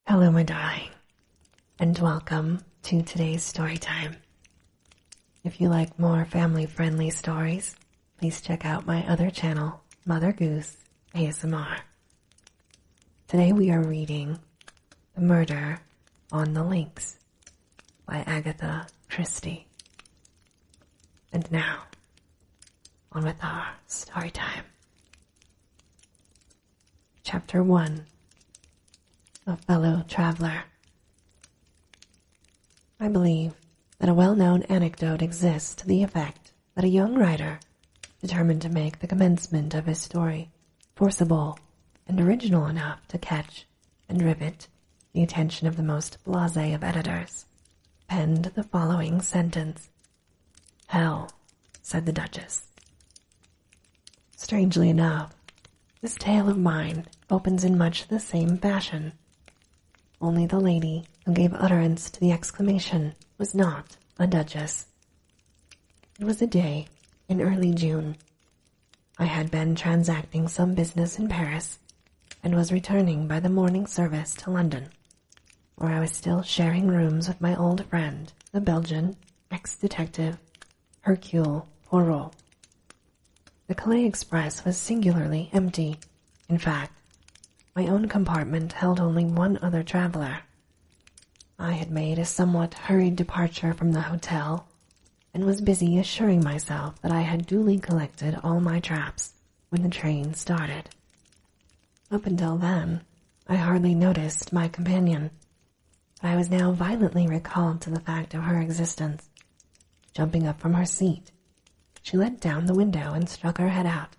Hello, my darling, and welcome to today's story time. If you like more family-friendly stories, please check out my other channel, Mother Goose ASMR. Today we are reading The Murder on the Links by Agatha Christie. And now, on with our story time. Chapter 1. A Fellow Traveler. I believe that a well-known anecdote exists to the effect that a young writer, determined to make the commencement of his story forcible and original enough to catch and rivet the attention of the most blasé of editors, penned the following sentence. "Hell," said the Duchess. Strangely enough, this tale of mine opens in much the same fashion. Only the lady who gave utterance to the exclamation was not a duchess. It was a day in early June. I had been transacting some business in Paris and was returning by the morning service to London, where I was still sharing rooms with my old friend, the Belgian ex-detective Hercule Poirot. The Calais Express was singularly empty. In fact, my own compartment held only one other traveler. I had made a somewhat hurried departure from the hotel and was busy assuring myself that I had duly collected all my traps when the train started. Up until then, I hardly noticed my companion, but I was now violently recalled to the fact of her existence. Jumping up from her seat, she let down the window and struck her head out,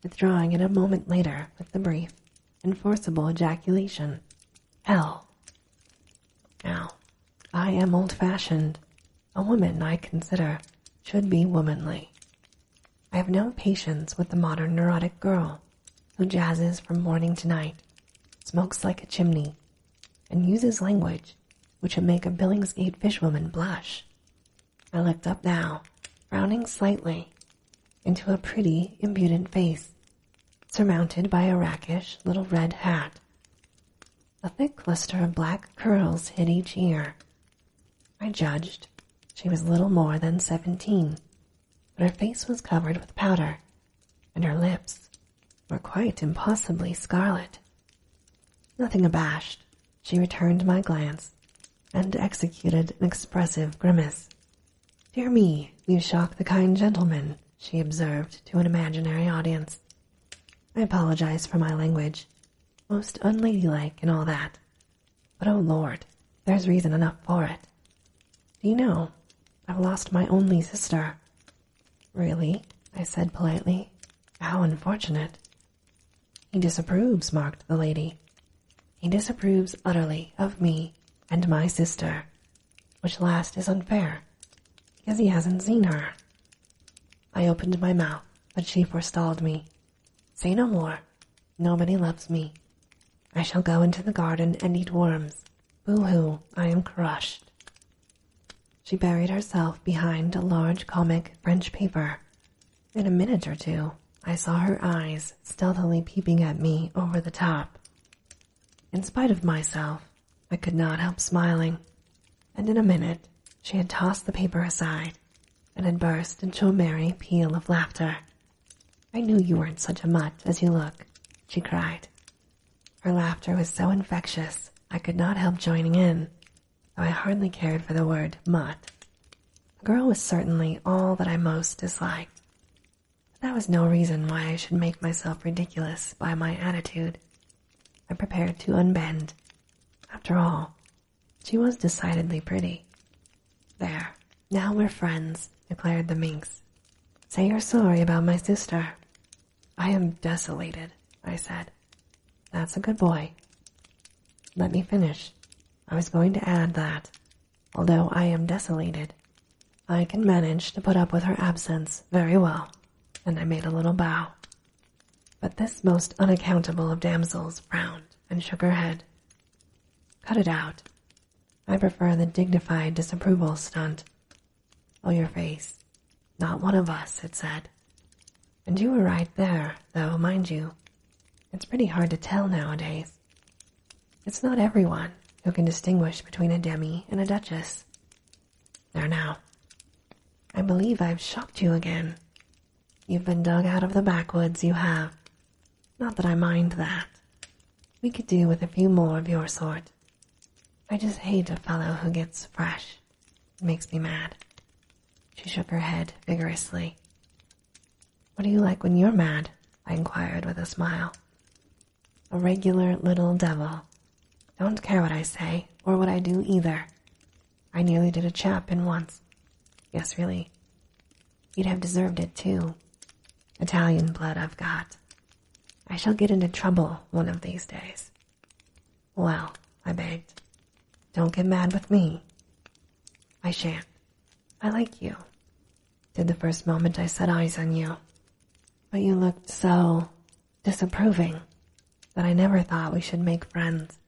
withdrawing it a moment later with the brief and forcible ejaculation, "Hell." Now, I am old-fashioned. A woman, I consider, should be womanly. I have no patience with the modern neurotic girl who jazzes from morning to night, smokes like a chimney, and uses language which would make a Billingsgate fishwoman blush. I looked up now, frowning slightly, into a pretty, impudent face, surmounted by a rakish little red hat. A thick cluster of black curls hid each ear. I judged she was little more than 17, but her face was covered with powder, and her lips were quite impossibly scarlet. Nothing abashed, she returned my glance and executed an expressive grimace. "Dear me, you shock the kind gentleman," she observed to an imaginary audience. "I apologize for my language, most unladylike and all that. But oh Lord, there's reason enough for it. Do you know, I've lost my only sister." "Really?" I said politely. "How unfortunate." "He disapproves," marked the lady. "He disapproves utterly of me and my sister, which last is unfair, because he hasn't seen her." I opened my mouth, but she forestalled me. "Say no more. Nobody loves me. I shall go into the garden and eat worms. Boo-hoo, I am crushed." She buried herself behind a large comic French paper. In a minute or two, I saw her eyes stealthily peeping at me over the top. In spite of myself, I could not help smiling, and in a minute she had tossed the paper aside and had burst into a merry peal of laughter. "I knew you weren't such a mutt as you look," she cried. Her laughter was so infectious I could not help joining in, though I hardly cared for the word mutt. The girl was certainly all that I most disliked, but that was no reason why I should make myself ridiculous by my attitude. I prepared to unbend. After all, she was decidedly pretty. "There, now we're friends," declared the minx. "Say you're sorry about my sister." "I am desolated," I said. "That's a good boy." Let me finish. I was going to add that, although I am desolated, I can manage to put up with her absence very well, and I made a little bow. But this most unaccountable of damsels frowned and shook her head. "Cut it out. I prefer the dignified disapproval stunt." "Oh, your face. Not one of us," it said. "And you were right there, though, mind you. It's pretty hard to tell nowadays." It's not everyone who can distinguish between a demi and a duchess. There now. I believe I've shocked you again. You've been dug out of the backwoods, you have. Not that I mind that. We could do with a few more of your sort. I just hate a fellow who gets fresh. It makes me mad. She shook her head vigorously. What do you like when you're mad? I inquired with a smile. A regular little devil. Don't care what I say, or what I do either. I nearly did a chap in once. Yes, really. You'd have deserved it, too. Italian blood I've got. I shall get into trouble one of these days. Well, I begged, don't get mad with me. I shan't. I like you. Did the first moment I set eyes on you. But you looked so disapproving that I never thought we should make friends.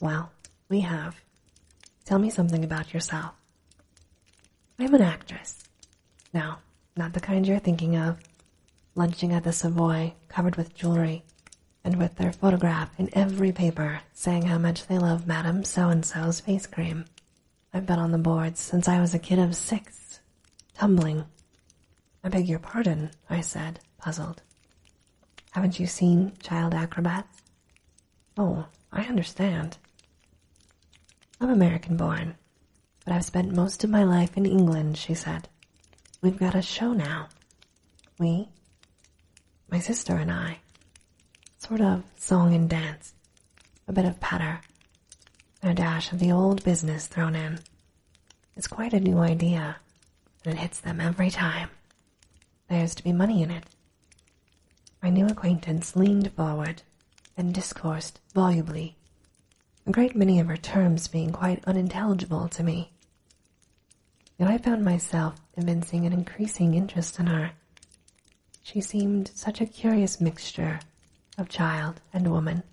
Well, we have. Tell me something about yourself. I'm an actress. No, not the kind you're thinking of. Lunching at the Savoy, covered with jewelry, and with their photograph in every paper saying how much they love Madame So-and-so's face cream. I've been on the boards since I was a kid of 6, tumbling. I beg your pardon, I said, puzzled. Haven't you seen child acrobats? Oh, I understand. I'm American-born, but I've spent most of my life in England, she said. We've got a show now. We? My sister and I. Sort of song and dance. A bit of patter. And a dash of the old business thrown in. It's quite a new idea, and it hits them every time. There's to be money in it. My new acquaintance leaned forward and discoursed volubly, a great many of her terms being quite unintelligible to me. Yet I found myself evincing an increasing interest in her. She seemed such a curious mixture of child and woman,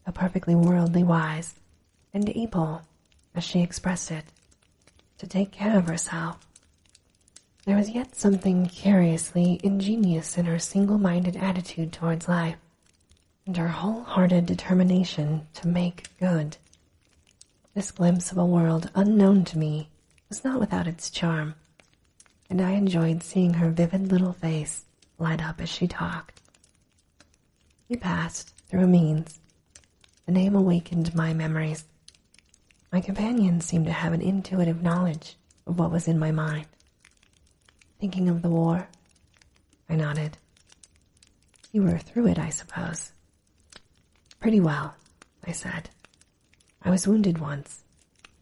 so perfectly worldly wise, and able, as she expressed it, to take care of herself. There was yet something curiously ingenious in her single-minded attitude towards life, and her wholehearted determination to make good. This glimpse of a world unknown to me was not without its charm, and I enjoyed seeing her vivid little face light up as she talked. We passed through Ambience. The name awakened my memories. My companion seemed to have an intuitive knowledge of what was in my mind. Thinking of the war? I nodded. You were through it, I suppose. Pretty well, I said. I was wounded once,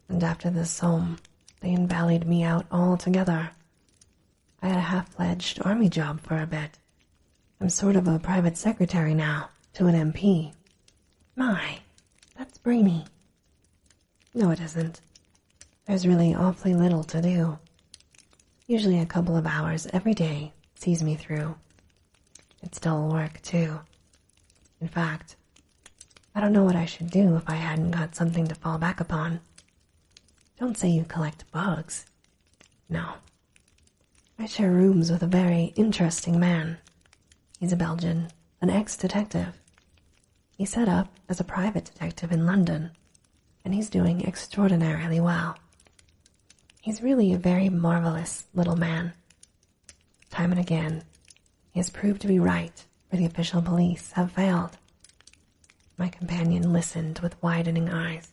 and after the Somme, they invalided me out altogether. I had a half-fledged army job for a bit. I'm sort of a private secretary now to an MP. My, that's brainy. No, it isn't. There's really awfully little to do. Usually a couple of hours every day sees me through. It's dull work, too. In fact, I don't know what I should do if I hadn't got something to fall back upon. Don't say you collect bugs. No. I share rooms with a very interesting man. He's a Belgian, an ex-detective. He set up as a private detective in London, and he's doing extraordinarily well. He's really a very marvelous little man. Time and again, he has proved to be right where the official police have failed. My companion listened with widening eyes.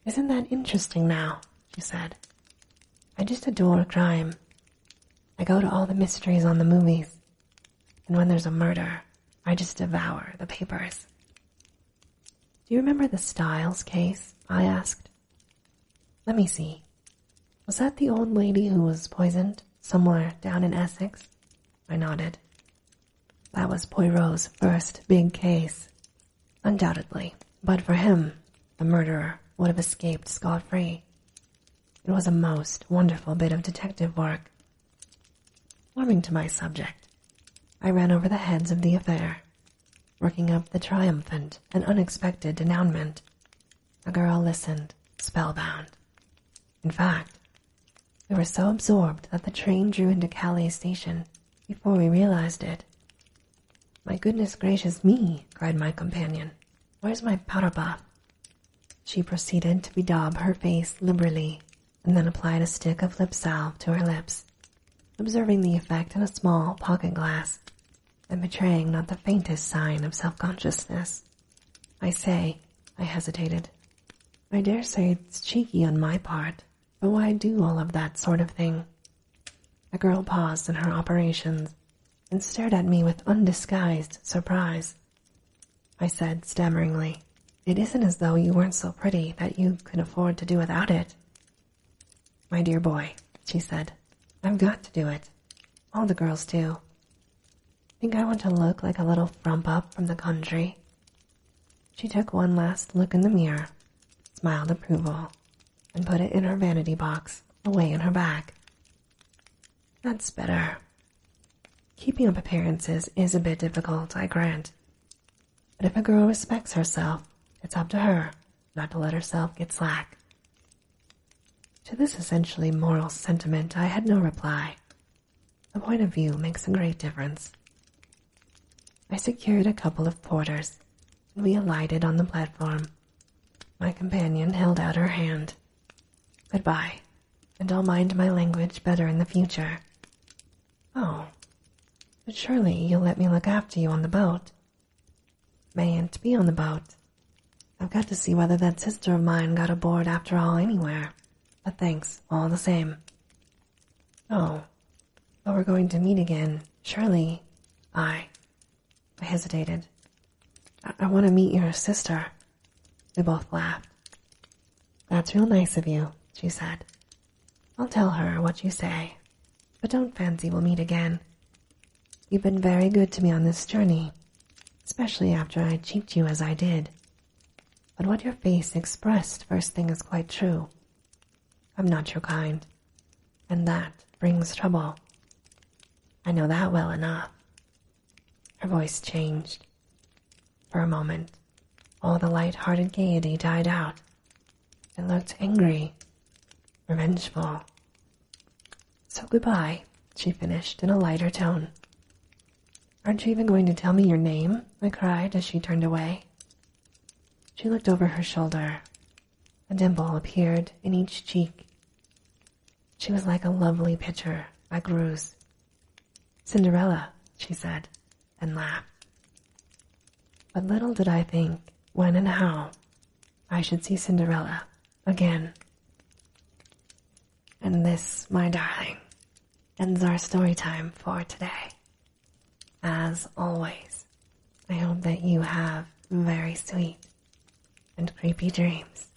Isn't that interesting now? She said. I just adore crime. I go to all the mysteries on the movies, and when there's a murder, I just devour the papers. Do you remember the Styles case? I asked. Let me see. Was that the old lady who was poisoned somewhere down in Essex? I nodded. That was Poirot's first big case. Undoubtedly, but for him, the murderer would have escaped scot-free. It was a most wonderful bit of detective work. Warming to my subject, I ran over the heads of the affair, working up the triumphant and unexpected denouement. The girl listened, spellbound. In fact, we were so absorbed that the train drew into Calais station before we realized it. My goodness gracious me, cried my companion. Where's my powder puff? She proceeded to bedaub her face liberally and then applied a stick of lip salve to her lips, observing the effect in a small pocket glass and betraying not the faintest sign of self-consciousness. I hesitated. I dare say it's cheeky on my part, but why do all of that sort of thing? The girl paused in her operations and stared at me with undisguised surprise. I said stammeringly, "It isn't as though you weren't so pretty that you could afford to do without it." "My dear boy," she said, "I've got to do it. All the girls do. Think I want to look like a little frump-up from the country?" She took one last look in the mirror, smiled approval, and put it in her vanity box away in her bag. "That's better. Keeping up appearances is a bit difficult, I grant. But if a girl respects herself, it's up to her not to let herself get slack." To this essentially moral sentiment I had no reply. The point of view makes a great difference. I secured a couple of porters, and we alighted on the platform. My companion held out her hand. "Goodbye, and I'll mind my language better in the future." "Oh, but surely you'll let me look after you on the boat." "Mayn't be on the boat. I've got to see whether that sister of mine got aboard after all anywhere, but thanks all the same." "Oh, but we're going to meet again, surely." I hesitated. I want to meet your sister." We both laughed. "That's real nice of you," she said. "I'll tell her what you say, but don't fancy we'll meet again. You've been very good to me on this journey, especially after I cheeked you as I did. But what your face expressed first thing is quite true. I'm not your kind, and that brings trouble. I know that well enough." Her voice changed. For a moment, all the light-hearted gaiety died out. It looked angry, revengeful. "So goodbye," she finished in a lighter tone. "Aren't you even going to tell me your name?" I cried as she turned away. She looked over her shoulder. A dimple appeared in each cheek. She was like a lovely picture by Greuze. "Cinderella," she said, and laughed. But little did I think when and how I should see Cinderella again. And this, my darling, ends our story time for today. As always, I hope that you have very sweet and creepy dreams.